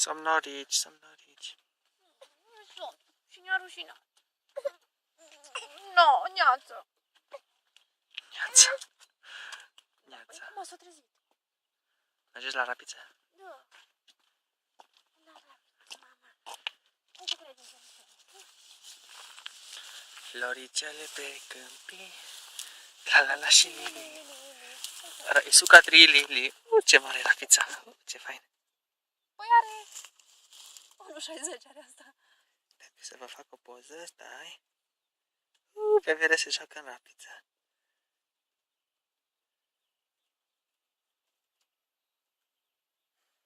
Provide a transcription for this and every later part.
Somnorici, somnorici. Și ne-a rușinat. No, Neață. Neața. Neața. Cum s-a trezit? Mergeți la rapiță? Da. Da, mama. Uite cum e din Floricele pe câmpii, la la la și lili. Isuca trilili. Ce mare rapița. Ce fain. Păi are 1,60 are asta. Trebuie să vă fac o poză, stai. Pe vere se joacă în rapiță.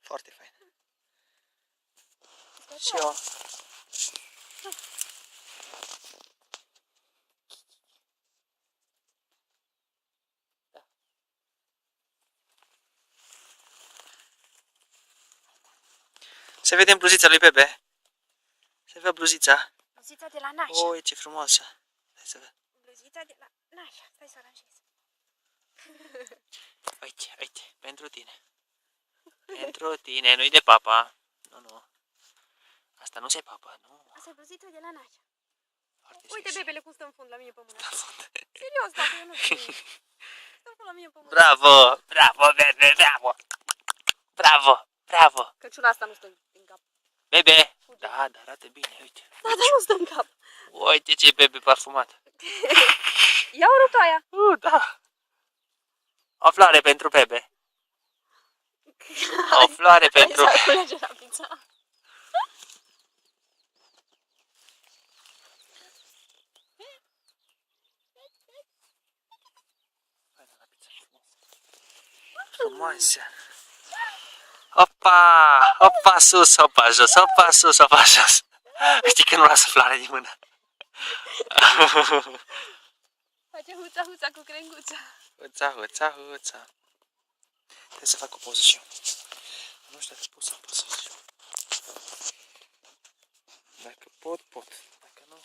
Foarte fain. Și eu. Se vede în bluzița lui Bebe. Se vede bluzița. Bluzița de la Nașa. Oi, ce frumoasă. Hai să văd. Bluzița de la Nașa. Stai să o aranjez. Uite, uite, pentru tine. Pentru tine, nu-i de papa. Nu, nu. Asta nu se papă, nu. Asta e bluzița de la Nașa. Foarte Uite sexy. bebele cum stă în fund la mine pe mână. Serios, dacă eu nu știu. Stă în fund la mine pe mână. Bravo, bravo, Bebe, bravo. Bravo, bravo. Căciula asta nu stă în cap. Bebe. Da, dar arată bine, uite. Da, dar nu stă în cap. Uite ce bebe parfumat. Ia o rupt aia. Da. O floare pentru Bebe. O floare pentru... Hai să culege la pizza. Frumoasă. Opa! Opa sus, opa jos, opa sus, opa jos. Știi că nu lasă floare din mână. Face huța, huța cu crenguța. Huța, huța, huța. Trebuie să fac o poză și eu. Nu știu dacă pot să pozez. Dacă pot, pot. Dacă nu...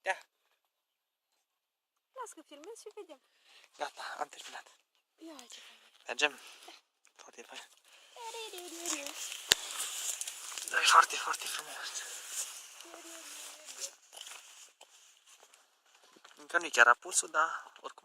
Da. Las că filmez și vedem. Gata, am terminat. Ia ce fain. Mergem? Foarte fain. Da, e foarte, foarte frumos. Încă nu e chiar apusul, dar oricum